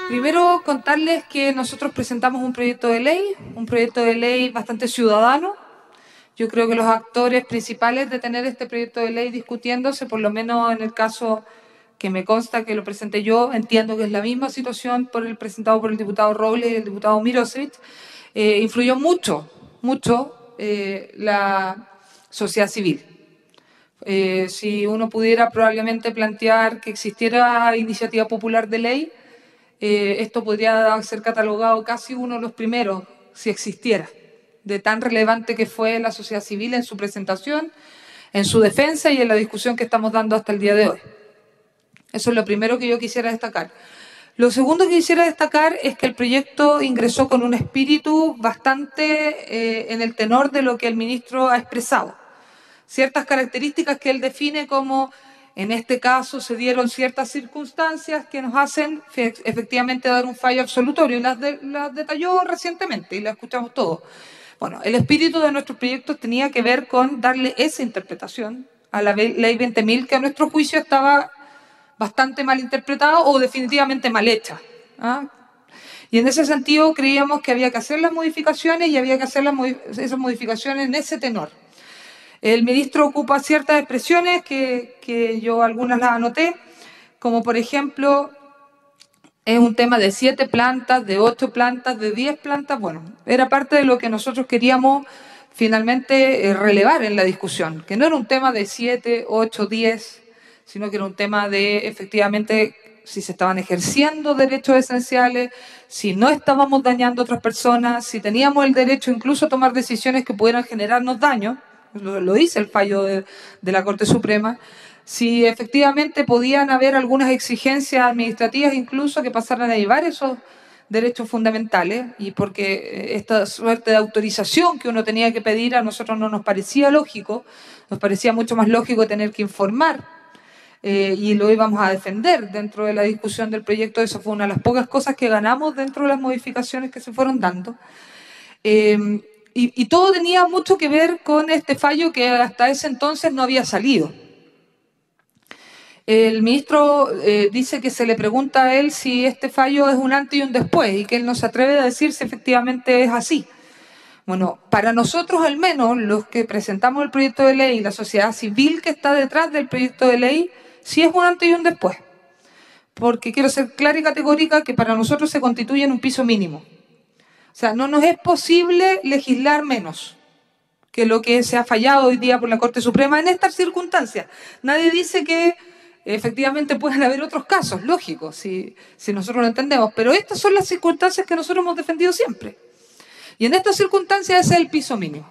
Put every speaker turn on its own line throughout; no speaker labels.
Primero, contarles que nosotros presentamos un proyecto de ley bastante ciudadano. Yo creo que los actores principales de tener este proyecto de ley discutiéndose, por lo menos en el caso que me consta que lo presenté yo, entiendo que es la misma situación presentado por el diputado Robles y el diputado Mirosevic, influyó mucho la sociedad civil. Si uno pudiera probablemente plantear que existiera iniciativa popular de ley, esto podría ser catalogado casi uno de los primeros, si existiera, de tan relevante que fue la sociedad civil en su presentación, en su defensa y en la discusión que estamos dando hasta el día de hoy. Eso es lo primero que yo quisiera destacar. Lo segundo que quisiera destacar es que el proyecto ingresó con un espíritu bastante en el tenor de lo que el ministro ha expresado. Ciertas características que él define como, en este caso, se dieron ciertas circunstancias que nos hacen efectivamente dar un fallo absolutorio, y las detalló recientemente y las escuchamos todos. Bueno, el espíritu de nuestros proyectos tenía que ver con darle esa interpretación a la ley 20.000, que a nuestro juicio estaba bastante mal interpretada o definitivamente mal hecha. Y en ese sentido creíamos que había que hacer las modificaciones y había que hacer esas modificaciones en ese tenor. El ministro ocupa ciertas expresiones que yo algunas las anoté, como por ejemplo, es un tema de 7 plantas, de 8 plantas, de 10 plantas. Bueno, era parte de lo que nosotros queríamos finalmente relevar en la discusión, que no era un tema de 7, 8, 10, sino que era un tema de efectivamente si se estaban ejerciendo derechos esenciales, si no estábamos dañando a otras personas, si teníamos el derecho incluso a tomar decisiones que pudieran generarnos daño. Lo dice el fallo de la Corte Suprema, si efectivamente podían haber algunas exigencias administrativas incluso que pasaran a llevar esos derechos fundamentales, y porque esta suerte de autorización que uno tenía que pedir a nosotros no nos parecía lógico, nos parecía mucho más lógico tener que informar, y lo íbamos a defender dentro de la discusión del proyecto. Eso fue una de las pocas cosas que ganamos dentro de las modificaciones que se fueron dando. Y todo tenía mucho que ver con este fallo que hasta ese entonces no había salido. El ministro dice que se le pregunta a él si este fallo es un antes y un después y que él no se atreve a decir si efectivamente es así. Bueno, para nosotros al menos, los que presentamos el proyecto de ley y la sociedad civil que está detrás del proyecto de ley, sí es un antes y un después. Porque quiero ser clara y categórica que para nosotros se constituye en un piso mínimo. O sea, no nos es posible legislar menos que lo que se ha fallado hoy día por la Corte Suprema en estas circunstancias. Nadie dice que efectivamente puedan haber otros casos, lógico, si nosotros lo entendemos, pero estas son las circunstancias que nosotros hemos defendido siempre. Y en estas circunstancias ese es el piso mínimo.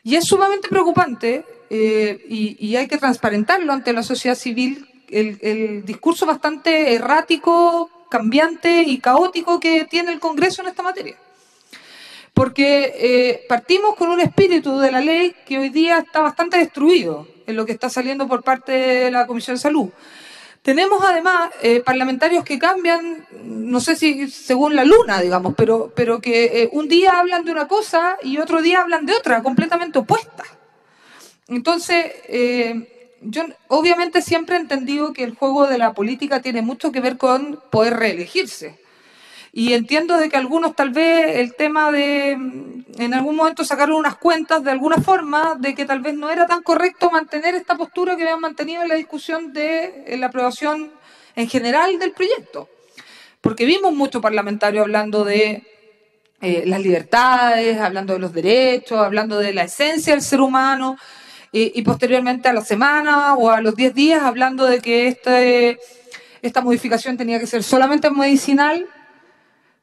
Y es sumamente preocupante, y hay que transparentarlo ante la sociedad civil, el discurso bastante errático, cambiante y caótico que tiene el Congreso en esta materia. Porque partimos con un espíritu de la ley que hoy día está bastante destruido en lo que está saliendo por parte de la Comisión de Salud. Tenemos además parlamentarios que cambian, no sé si según la luna, digamos, pero que un día hablan de una cosa y otro día hablan de otra, completamente opuesta. Entonces, yo obviamente siempre he entendido que el juego de la política tiene mucho que ver con poder reelegirse. Y entiendo de que algunos tal vez el tema de, en algún momento sacaron unas cuentas de alguna forma, de que tal vez no era tan correcto mantener esta postura que habían mantenido en la discusión de la aprobación en general del proyecto. Porque vimos muchos parlamentarios hablando de las libertades, hablando de los derechos, hablando de la esencia del ser humano, y posteriormente a la semana o a los 10 días hablando de que esta modificación tenía que ser solamente medicinal,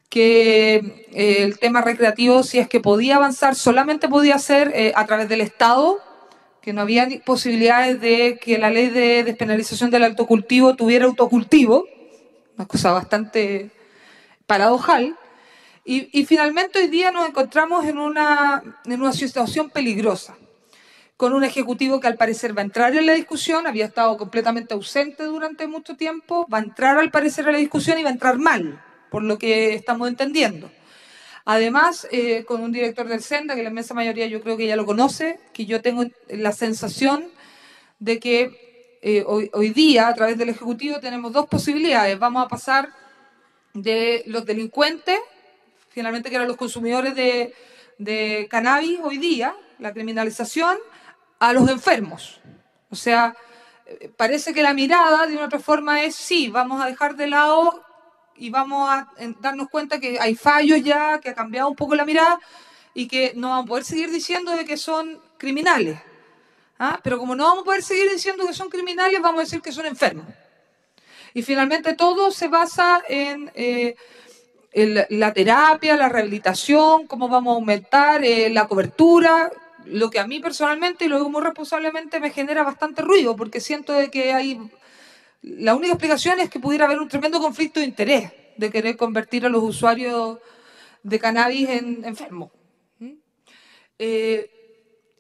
que el tema recreativo, si es que podía avanzar, solamente podía ser a través del Estado, que no había posibilidades de que la ley de despenalización del autocultivo tuviera autocultivo, una cosa bastante paradojal. Y finalmente hoy día nos encontramos en una situación peligrosa, con un ejecutivo que al parecer va a entrar en la discusión, había estado completamente ausente durante mucho tiempo, va a entrar al parecer a la discusión y va a entrar mal, por lo que estamos entendiendo. Además, con un director del Senda, que la inmensa mayoría yo creo que ya lo conoce, que yo tengo la sensación de que hoy día, a través del Ejecutivo, tenemos dos posibilidades. Vamos a pasar de los delincuentes, finalmente que eran los consumidores de cannabis hoy día, la criminalización, a los enfermos. O sea, parece que la mirada de una otra forma es sí, vamos a dejar de lado y vamos a darnos cuenta que hay fallos ya, que ha cambiado un poco la mirada y que no vamos a poder seguir diciendo de que son criminales. ¿Ah? Pero como no vamos a poder seguir diciendo que son criminales, vamos a decir que son enfermos. Y finalmente todo se basa en la terapia, la rehabilitación, cómo vamos a aumentar la cobertura, lo que a mí personalmente, y lo digo muy responsablemente, me genera bastante ruido, porque siento de que hay... La única explicación es que pudiera haber un tremendo conflicto de interés de querer convertir a los usuarios de cannabis en enfermos.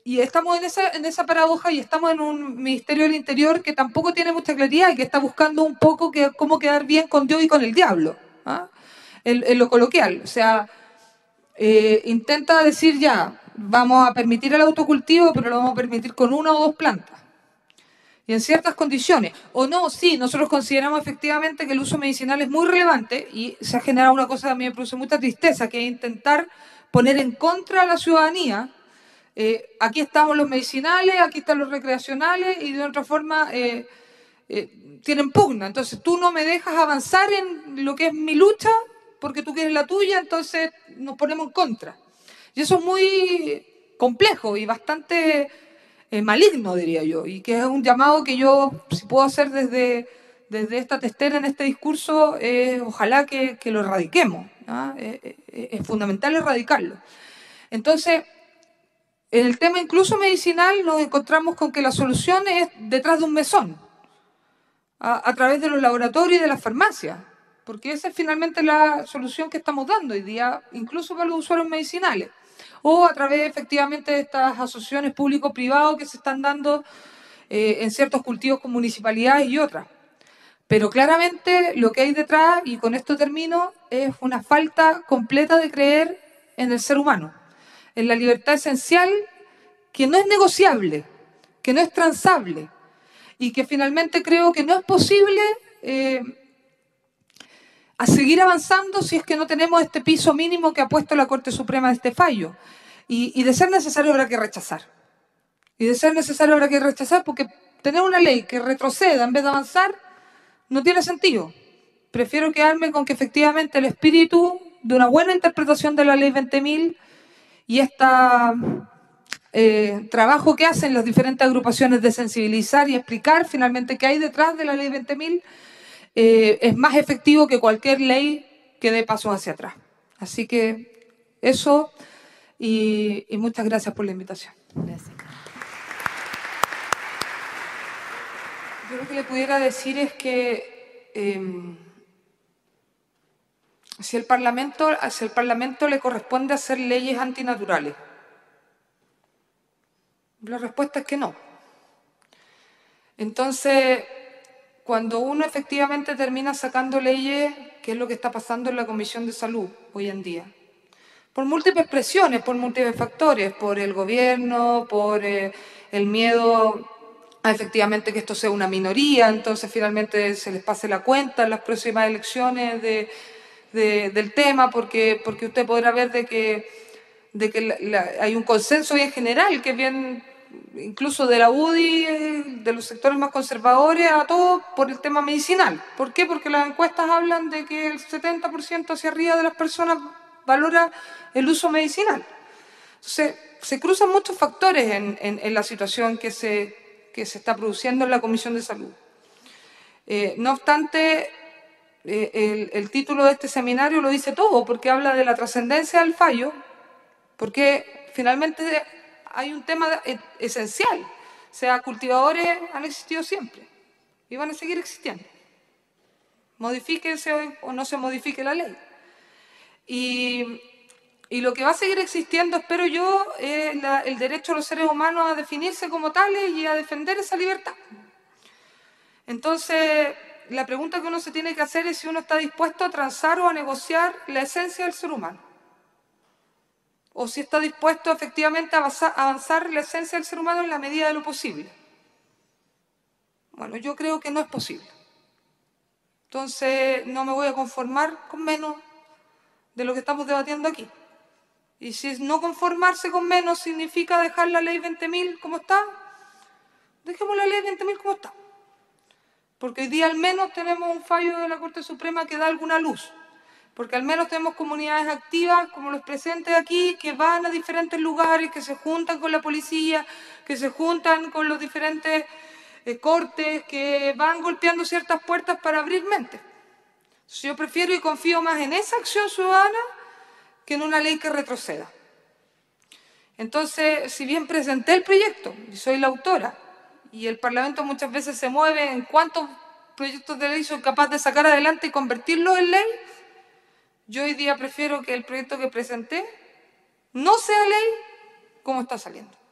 Y estamos en esa paradoja y estamos en un Ministerio del Interior que tampoco tiene mucha claridad y que está buscando un poco cómo quedar bien con Dios y con el diablo, ¿ah? En lo coloquial. O sea, intenta decir ya, vamos a permitir el autocultivo, pero lo vamos a permitir con una o dos plantas. Y en ciertas condiciones. O no, sí, nosotros consideramos efectivamente que el uso medicinal es muy relevante y se ha generado una cosa que a mí me produce mucha tristeza, que es intentar poner en contra a la ciudadanía. Aquí estamos los medicinales, aquí están los recreacionales y de otra forma tienen pugna. Entonces tú no me dejas avanzar en lo que es mi lucha porque tú quieres la tuya, entonces nos ponemos en contra. Y eso es muy complejo y bastante maligno, diría yo, y que es un llamado que yo, si puedo hacer desde esta testera en este discurso, ojalá que lo erradiquemos. ¿Ah? Es fundamental erradicarlo. Entonces, en el tema incluso medicinal nos encontramos con que la solución es detrás de un mesón, a través de los laboratorios y de las farmacias, porque esa es finalmente la solución que estamos dando hoy día, incluso para los usuarios medicinales, o a través efectivamente de estas asociaciones público-privadas que se están dando en ciertos cultivos con municipalidades y otras. Pero claramente lo que hay detrás, y con esto termino, es una falta completa de creer en el ser humano, en la libertad esencial que no es negociable, que no es transable y que finalmente creo que no es posible a seguir avanzando si es que no tenemos este piso mínimo que ha puesto la Corte Suprema de este fallo. Y de ser necesario habrá que rechazar. Y de ser necesario habrá que rechazar porque tener una ley que retroceda en vez de avanzar no tiene sentido. Prefiero quedarme con que efectivamente el espíritu de una buena interpretación de la ley 20.000 y esta trabajo que hacen las diferentes agrupaciones de sensibilizar y explicar finalmente qué hay detrás de la ley 20.000 es más efectivo que cualquier ley que dé pasos hacia atrás. Así que eso y muchas gracias por la invitación.
Gracias.
Yo lo que le pudiera decir es que si al Parlamento le corresponde hacer leyes antinaturales, la respuesta es que no. Entonces, cuando uno efectivamente termina sacando leyes, que es lo que está pasando en la Comisión de Salud hoy en día, por múltiples presiones, por múltiples factores, por el gobierno, por el miedo a efectivamente que esto sea una minoría, entonces finalmente se les pase la cuenta en las próximas elecciones del tema, porque usted podrá ver de que hay un consenso bien general, que es bien incluso de la UDI, de los sectores más conservadores, a todos por el tema medicinal. ¿Por qué? Porque las encuestas hablan de que el 70% hacia arriba de las personas valora el uso medicinal. Entonces, se cruzan muchos factores en la situación que se está produciendo en la Comisión de Salud. No obstante, el título de este seminario lo dice todo, porque habla de la trascendencia del fallo, porque finalmente hay un tema esencial. O sea, cultivadores han existido siempre y van a seguir existiendo. Modifíquense o no se modifique la ley. Y lo que va a seguir existiendo, espero yo, es el derecho de los seres humanos a definirse como tales y a defender esa libertad. Entonces, la pregunta que uno se tiene que hacer es si uno está dispuesto a transar o a negociar la esencia del ser humano. O si está dispuesto efectivamente a avanzar la esencia del ser humano en la medida de lo posible. Bueno, yo creo que no es posible. Entonces, no me voy a conformar con menos de lo que estamos debatiendo aquí. Y si no conformarse con menos significa dejar la ley 20.000 como está, dejemos la ley 20.000 como está. Porque hoy día al menos tenemos un fallo de la Corte Suprema que da alguna luz. Porque al menos tenemos comunidades activas, como los presentes aquí, que van a diferentes lugares, que se juntan con la policía, que se juntan con los diferentes cortes, que van golpeando ciertas puertas para abrir mentes. Yo prefiero y confío más en esa acción ciudadana que en una ley que retroceda. Entonces, si bien presenté el proyecto, y soy la autora, y el Parlamento muchas veces se mueve en cuántos proyectos de ley soy capaz de sacar adelante y convertirlos en ley, yo hoy día prefiero que el proyecto que presenté no sea ley como está saliendo.